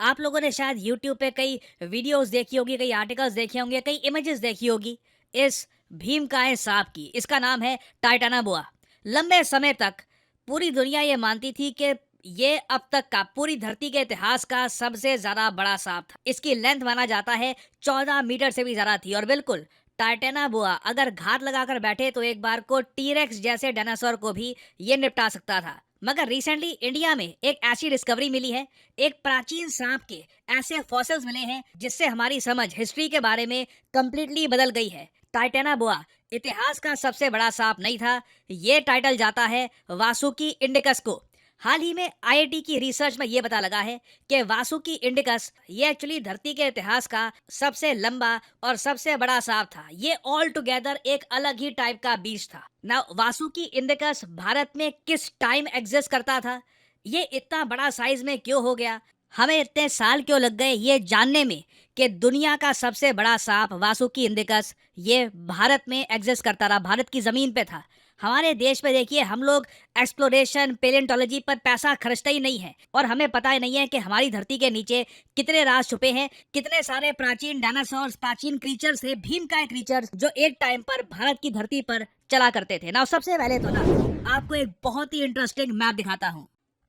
आप लोगों ने शायद यूट्यूब पे कई वीडियोस देखी होगी, कई आर्टिकल्स देखे होंगे, कई इमेजेस देखी होगी इस भीमकाय सांप की। इसका नाम है टाइटानाबोआ। लंबे समय तक पूरी दुनिया ये मानती थी कि ये अब तक का पूरी धरती के इतिहास का सबसे ज्यादा बड़ा सांप था। इसकी लेंथ माना जाता है 14 मीटर से भी ज्यादा थी। और बिल्कुल टाइटानाबोआ अगर घात लगाकर बैठे तो एक बार को टीरेक्स जैसे डायनासोर को भी ये निपटा सकता था। मगर रिसेंटली इंडिया में एक ऐसी डिस्कवरी मिली है, एक प्राचीन सांप के ऐसे फॉसिल्स मिले हैं जिससे हमारी समझ हिस्ट्री के बारे में कंप्लीटली बदल गई है। टाइटेनाबोआ इतिहास का सबसे बड़ा सांप नहीं था, ये टाइटल जाता है वासुकी इंडिकस को। हाल ही में आईआईटी की रिसर्च में ये पता लगा है कि वासुकी इंडिकस ये एक्चुअली धरती के इतिहास का सबसे लंबा और सबसे बड़ा सांप था। ये ऑल टुगेदर एक अलग ही टाइप का बीज था ना। वासुकी इंडिकस भारत में किस टाइम एग्जिस्ट करता था, ये इतना बड़ा साइज में क्यों हो गया, हमें इतने साल क्यों लग गए ये जानने में कि दुनिया का सबसे बड़ा सांप वासुकी इंडिकस ये भारत में एग्जिस्ट करता रहा, भारत की जमीन पे था। हमारे देश में देखिए हम लोग एक्सप्लोरेशन पेलेंटोलॉजी पर पैसा खर्चते ही नहीं है और हमें पता ही नहीं है कि हमारी धरती के नीचे कितने राज छुपे हैं, कितने सारे प्राचीन डायनासोर्स, प्राचीन क्रीचर्स थे, भीमकाय क्रीचर्स जो एक टाइम पर भारत की धरती पर चला करते थे ना। सबसे पहले तो ना आपको एक बहुत ही इंटरेस्टिंग मैप दिखाता हूँ।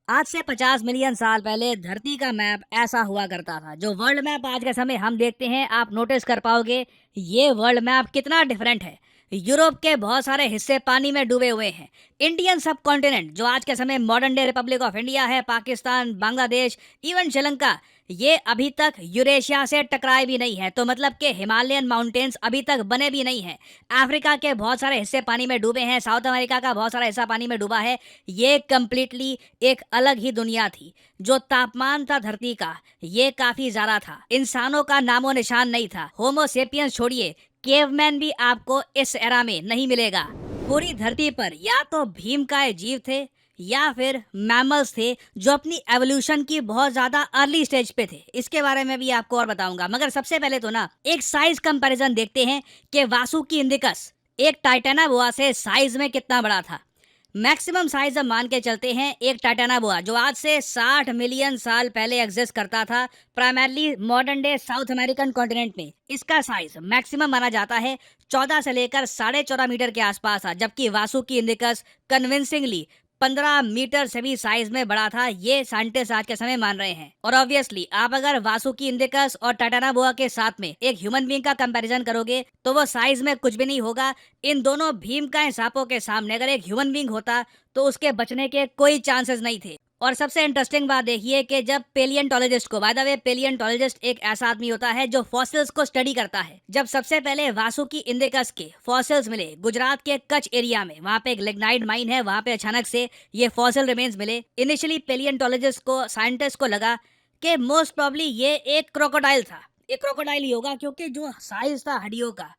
आज से 50 मिलियन साल पहले धरती का मैप ऐसा हुआ करता था। जो वर्ल्ड मैप आज के समय हम देखते हैं, आप नोटिस कर पाओगे ये वर्ल्ड मैप कितना डिफरेंट है। यूरोप के बहुत सारे हिस्से पानी में डूबे हुए हैं। इंडियन सब कॉन्टिनेंट जो आज के समय modern day Republic of India है, पाकिस्तान, बांग्लादेश, इवन श्रीलंका, ये अभी तक यूरेशिया से टकराए भी नहीं है। तो मतलब कि हिमालयन माउंटेन्स अभी तक बने भी नहीं है। अफ्रीका के बहुत सारे हिस्से पानी में डूबे हैं, साउथ अमेरिका का बहुत सारा हिस्सा पानी में डूबा है। ये कंप्लीटली एक अलग ही दुनिया थी। जो तापमान था धरती का ये काफी ज्यादा था। इंसानों का नामो निशान नहीं था। होमोसेपियंस छोड़िए, केवमैन भी आपको इस एरा में नहीं मिलेगा। पूरी धरती पर या तो भीमकाय जीव थे या फिर मैमल्स थे जो अपनी एवोल्यूशन की बहुत ज्यादा अर्ली स्टेज पे थे। इसके बारे में भी आपको और बताऊंगा, मगर सबसे पहले तो ना एक साइज कंपैरिजन देखते हैं कि वासुकी इंडिकस एक टाइटेनाबोआ से साइज में कितना बड़ा था। मैक्सिमम साइज हम मान के चलते हैं एक टाइटेनाबोआ जो आज से 60 मिलियन साल पहले एग्जिस्ट करता था, primarily modern day south American continent में। इसका साइज मैक्सिमम माना जाता है 14 से लेकर 14.5 मीटर के आसपास था, जबकि वासुकी इंडिकस कन्विंसिंगली 15 मीटर से भी साइज में बड़ा था। ये साइंटिस्ट आज के समय मान रहे हैं। और ऑब्वियसली आप अगर वासुकी इंडिकस और टाइटेनाबोआ के साथ में एक ह्यूमन बीइंग का कंपैरिजन करोगे तो वो साइज में कुछ भी नहीं होगा। इन दोनों भीमकाय सांपों के सामने अगर एक ह्यूमन बीइंग होता तो उसके बचने के कोई चांसेस नहीं थे। और सबसे इंटरेस्टिंग बात देखिए कि जब पेलियंटोलॉजिस्ट को, बाय द वे पेलियंटोलॉजिस्ट एक ऐसा आदमी होता है जो फॉसिल्स को स्टडी करता है, जब सबसे पहले वासुकी इंडिकस के फॉसिल्स मिले गुजरात के कच्छ एरिया में, वहां पे एक लिग्नाइट माइन है, वहां पे अचानक से ये फॉसिल रिमेन्स मिले। इनिशियली पेलियंटोलॉजिस्ट को, साइंटिस्ट को लगा कि मोस्ट प्रॉब्ली ये एक क्रोकोडाइल था, एक क्रोकोडाइल ही होगा क्योंकि जो साइज था हड्डियों का,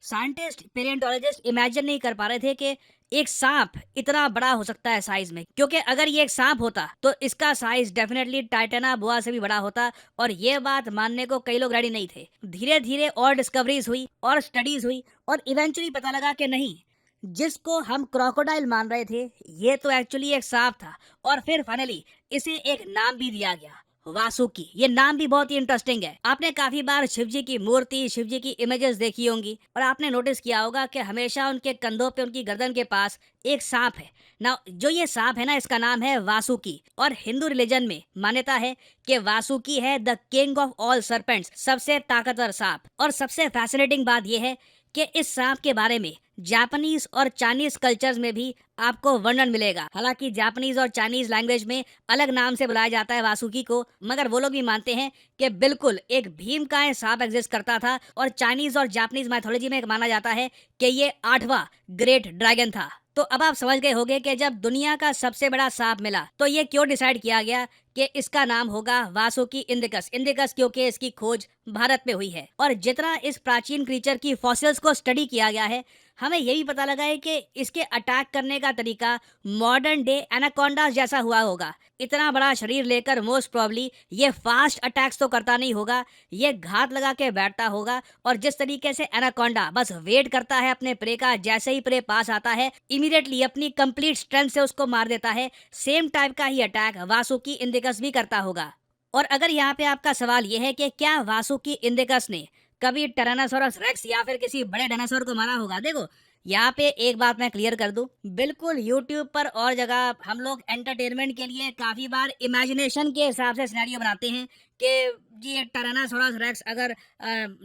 साइंटिस्ट पेलियोंटोलॉजिस्ट इमेजिन नहीं कर पा रहे थे कि एक सांप इतना बड़ा हो सकता है साइज में। क्योंकि अगर ये एक सांप होता तो इसका साइज डेफिनेटली टाइटेनाबोआ से भी बड़ा होता, और ये बात मानने को कई लोग रेडी नहीं थे। धीरे धीरे और डिस्कवरीज हुई और स्टडीज हुई और इवेंचुअली पता लगा कि नहीं, जिसको हम क्रोकोडाइल मान रहे थे ये तो एक्चुअली एक सांप था। और फिर फाइनली इसे एक नाम भी दिया गया, वासुकी। ये नाम भी बहुत ही इंटरेस्टिंग है। आपने काफी बार शिव जी की मूर्ति, शिव जी की इमेजेस देखी होंगी और आपने नोटिस किया होगा कि हमेशा उनके कंधों पे, उनकी गर्दन के पास एक सांप है ना। जो ये सांप है ना, इसका नाम है वासुकी। और हिंदू रिलीजन में मान्यता है कि वासुकी है the king of all serpents, सबसे ताकतवर सांप। और सबसे फैसिनेटिंग बात यह है कि इस सांप के बारे में जापानीज और चाइनीज कल्चर्स में भी आपको वर्णन मिलेगा। हालांकि जापानीज और चाइनीज लैंग्वेज में अलग नाम से बुलाया जाता है वासुकी को, मगर वो लोग भी मानते हैं कि बिल्कुल एक भीमकाय सांप एग्जिस्ट करता था। और चाइनीज और जापानीज मैथोलॉजी में माना जाता है कि ये 8वां ग्रेट ड्रैगन था। तो अब आप समझ गए होंगे कि जब दुनिया का सबसे बड़ा सांप मिला तो ये क्यों डिसाइड किया गया कि इसका नाम होगा वासुकी इंडिकस। इंडिकस क्योंकि इसकी खोज भारत में हुई है। और जितना इस प्राचीन क्रीचर की फॉसिल्स को स्टडी किया गया है, हमें ये भी पता लगा है कि इसके अटैक करने का तरीका मॉडर्न डे एनाकोंडा जैसा हुआ होगा। इतना बड़ा शरीर लेकर मोस्ट प्रॉब्ली ये फास्ट अटैक्स तो करता नहीं होगा, ये घात लगा के बैठता होगा। और जिस तरीके से एनाकोंडा बस वेट करता है अपने प्रे का, जैसे ही प्रे पास आता है इमीडिएटली अपनी कंप्लीट स्ट्रेंथ से उसको मार देता है, सेम टाइप का ही अटैक वासुकी इंडिकस भी करता होगा। और अगर यहाँ पे आपका सवाल ये है कि क्या वासुकी इंडिकस ने कभी टायरानोसोरस रेक्स या फिर किसी बड़े डायनासोर को मारा होगा, देखो यहाँ पे एक बात मैं क्लियर कर दूं, बिल्कुल यूट्यूब पर और जगह हम लोग एंटरटेनमेंट के लिए काफी बार इमेजिनेशन के हिसाब से सिनेरियो बनाते हैं कि जी एक टायरानोसोरस रेक्स अगर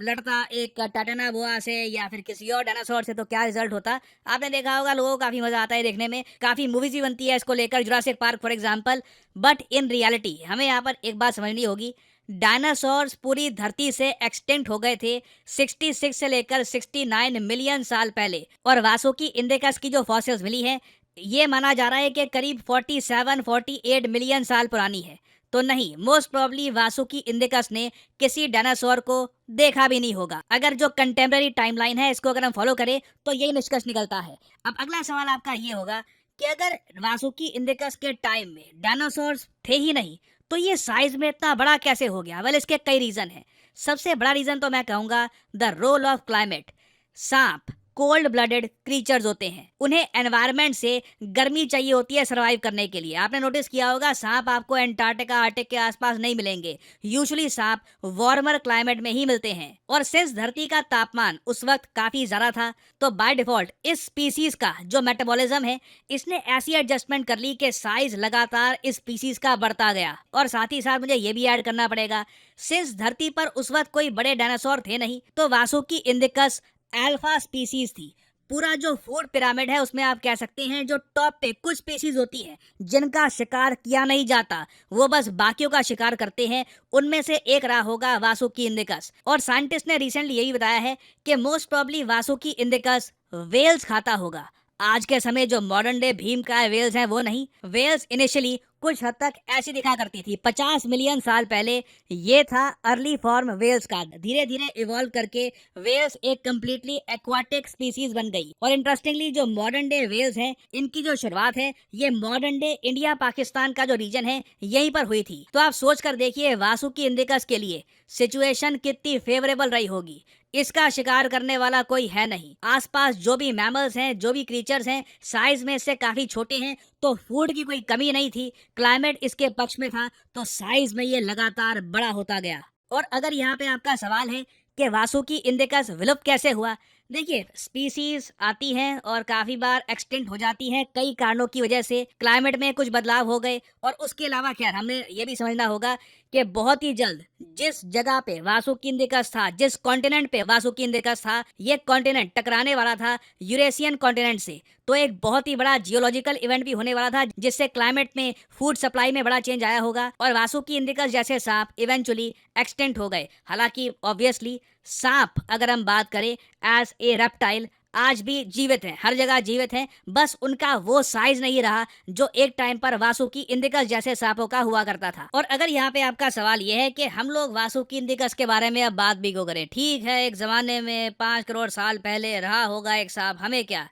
लड़ता एक टाइटानाबोआ से या फिर किसी और डायनासोर से तो क्या रिजल्ट होता। आपने देखा होगा, लोगों को काफी मजा आता है देखने में, काफी मूवीज भी बनती है इसको लेकर, Jurassic park for example. But in reality हमें यहाँ पर एक बात समझनी होगी, डायनासोर्स पूरी धरती से एक्सटिंक्ट हो गए थे 66 से लेकर 69 मिलियन साल पहले। और वासुकी इंडिकस की जो फॉसिल्स मिली हैं, ये माना जा रहा है कि करीब 47-48 मिलियन साल पुरानी है। तो नहीं, मोस्ट प्रोबेबली वासुकी इंडिकस ने किसी डायनासोर को देखा भी नहीं होगा। अगर जो कंटेम्प्रेरी टाइमलाइन है इसको अगर हम फॉलो करें तो यही निष्कर्ष निकलता है। अब अगला सवाल आपका ये होगा कि अगर वासुकी इंडिकस के टाइम में डायनासोर्स थे ही नहीं तो ये साइज में इतना बड़ा कैसे हो गया? वेल, इसके कई रीजन है। सबसे बड़ा रीजन तो मैं कहूंगा द रोल ऑफ क्लाइमेट। सांप कोल्ड ब्लडेड क्रीचर्स होते हैं, उन्हें एनवायरनमेंट से गर्मी चाहिए होती है सरवाइव करने के लिए। आपने नोटिस किया होगा, सांप आपको एंटार्क्टिका आर्टिक के आसपास नहीं मिलेंगे, यूजुअली सांप वार्मर क्लाइमेट में ही मिलते हैं। और सिंस धरती का तापमान उस वक्त काफी ज्यादा था तो बाय डिफॉल्ट इस स्पीसीज का जो मेटाबॉलिज्म है, इसने ऐसी एडजस्टमेंट कर ली कि साइज लगातार इस स्पीसीज का बढ़ता गया। और साथ ही साथ मुझे ये भी ऐड करना पड़ेगा, सिंस धरती पर उस वक्त कोई बड़े डायनासोर थे नहीं तो वासुकी इंडिकस अल्फा स्पीसीज थी। पूरा जो फूड पिरामिड है उसमें आप कह सकते हैं जो टॉप पे कुछ स्पीसीज होती है जिनका शिकार किया नहीं जाता, वो बस बाकियों का शिकार करते हैं, उनमें से एक रहा होगा वासुकी इंडिकस। और साइंटिस्ट ने रिसेंटली यही बताया है कि most probably Vasuki indicus whales खाता होगा। आज के समय जो मॉडर्न डे भीम का वेल्स हैं वो नहीं। वेल्स इनिशियली कुछ हद तक ऐसी दिखा करती थी 50 मिलियन साल पहले। ये था अर्ली फॉर्म वेल्स का। धीरे धीरे इवॉल्व करके वेल्स एक कंप्लीटली एक्वाटिक स्पीसीज बन गई। और इंटरेस्टिंगली जो मॉडर्न डे वेल्स हैं, इनकी जो शुरुआत है ये मॉडर्न डे इंडिया पाकिस्तान का जो रीजन है यहीं पर हुई थी। तो आप सोच कर देखिए वासुकी इंडिकस के लिए सिचुएशन कितनी फेवरेबल रही होगी। इसका शिकार करने वाला कोई है नहीं, आसपास जो भी मैमल्स हैं, जो भी क्रीचर्स हैं, साइज में इससे काफी छोटे हैं, तो फूड की कोई कमी नहीं थी, क्लाइमेट इसके पक्ष में था, तो साइज में ये लगातार बड़ा होता गया। और अगर यहाँ पे आपका सवाल है कि वासुकी इंडिकस विलुप्त कैसे हुआ, देखिए स्पीसीज आती हैं और काफी बार एक्सटिंक्ट हो जाती हैं कई कारणों की वजह से, क्लाइमेट में कुछ बदलाव हो गए। और उसके अलावा क्या हमें ये भी समझना होगा कि बहुत ही जल्द जिस जगह पे वासुकी इंडिकस था, जिस कॉन्टिनेंट पे वासुकी इंडिकस था, ये कॉन्टिनेंट टकराने वाला था यूरेशियन कॉन्टिनेंट से। तो एक बहुत ही बड़ा जियोलॉजिकल इवेंट भी होने वाला था जिससे क्लाइमेट में, फूड सप्लाई में बड़ा चेंज आया होगा और वासुकी इंडिकस जैसे सांप इवेंचुअली एक्सटेंट हो गए। हालांकि ऑब्वियसली सांप अगर हम बात करें एज ए रेप्टाइल आज भी जीवित हैं, हर जगह जीवित हैं, बस उनका वो साइज नहीं रहा जो एक टाइम पर वासुकी इंडिकस जैसे सांपों का हुआ करता था। और अगर यहाँ पे आपका सवाल ये है कि हम लोग वासुकी इंडिकस के बारे में अब बात भी क्यों करें, ठीक है एक जमाने में 5 करोड़ साल पहले रहा होगा एक सांप, हमें क्या।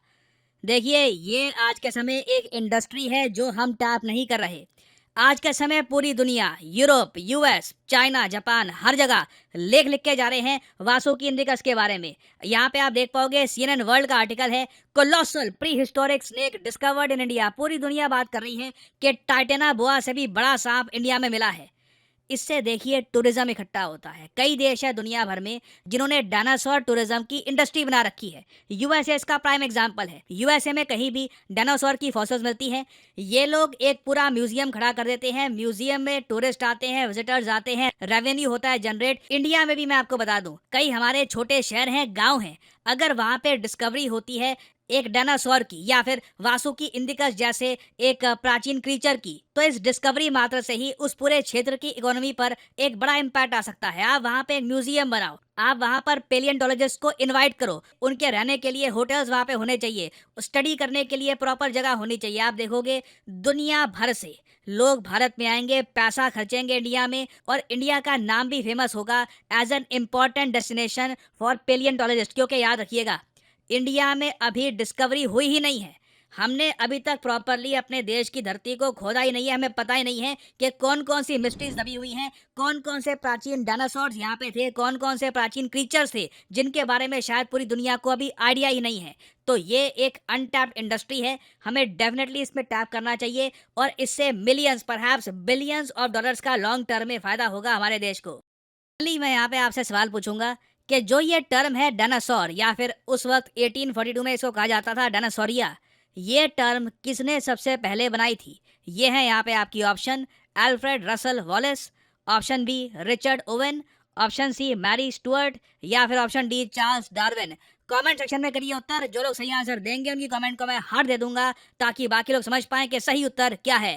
देखिए ये आज के समय एक इंडस्ट्री है जो हम टैप नहीं कर रहे। आज के समय पूरी दुनिया, यूरोप, यूएस, चाइना, जापान, हर जगह लेख लिख के जा रहे हैं वासुकी इंडिकस के बारे में। यहाँ पे आप देख पाओगे CNN वर्ल्ड का आर्टिकल है, colossal pre historic snake discovered in India. पूरी दुनिया बात कर रही है कि टाइटेनाबोआ से भी बड़ा सांप इंडिया में मिला है। इससे देखिए टूरिज्म इकट्ठा होता है। कई देश है दुनिया भर में जिन्होंने डायनासोर टूरिज्म की इंडस्ट्री बना रखी है। यूएसए इसका प्राइम एग्जांपल है। यूएसए में कहीं भी डायनासोर की फॉसिल्स मिलती हैं, ये लोग एक पूरा म्यूजियम खड़ा कर देते हैं। म्यूजियम में टूरिस्ट आते हैं, विजिटर्स आते हैं, रेवेन्यू होता है जनरेट। इंडिया में भी मैं आपको बता दूं, कई हमारे छोटे शहर हैं, गाँव हैं, अगर वहां पे डिस्कवरी होती है एक डायनासोर की या फिर वासुकी इंडिकस जैसे एक प्राचीन क्रीचर की, तो इस डिस्कवरी मात्र से ही उस पूरे क्षेत्र की इकोनॉमी पर एक बड़ा इम्पैक्ट आ सकता है। आप वहाँ पे एक म्यूजियम बनाओ, आप वहाँ पर पेलियंटोलॉजिस्ट को इनवाइट करो, उनके रहने के लिए होटल्स वहाँ पे होने चाहिए, स्टडी करने के लिए प्रॉपर जगह होनी चाहिए। आप देखोगे दुनिया भर से लोग भारत में आएंगे, पैसा खर्चेंगे इंडिया में, और इंडिया का नाम भी फेमस होगा as an important destination for palaeontologist. क्योंकि याद रखिएगा इंडिया में अभी डिस्कवरी हुई ही नहीं है। हमने अभी तक प्रॉपरली अपने देश की धरती को खोदा ही नहीं है, हमें पता ही नहीं है कि कौन-कौन सी मिस्ट्रीज़ दबी हुई हैं, कौन-कौन से प्राचीन डायनासोर्स यहाँ पे थे, कौन-कौन से प्राचीन क्रीचर्स थे, जिनके बारे में शायद पूरी दुनिया को अभी आइडिया ही नहीं है। तो ये एक अनटैप्ड इंडस्ट्री है, हमें डेफ़िनेटली इसमें टैप करना चाहिए और इससे millions perhaps billions of dollars का लॉन्ग टर्म में फ़ायदा होगा हमारे देश को। फाइनली मैं यहाँ पे आपसे सवाल पूछूंगा कि जो ये टर्म है डायनासोर या फिर उस वक्त 1842 में इसको कहा जाता था डायनासोरिया, ये टर्म किसने सबसे पहले बनाई थी? ये है यहाँ पे आपकी option Alfred Russel Wallace, option B Richard Owen, option C Mary Stuart या फिर option D Charles Darwin. Comment section में करिए उत्तर। जो लोग सही आंसर देंगे उनकी कमेंट को मैं हार्ट दे दूंगा ताकि बाकी लोग समझ पाएं कि सही उत्तर क्या है।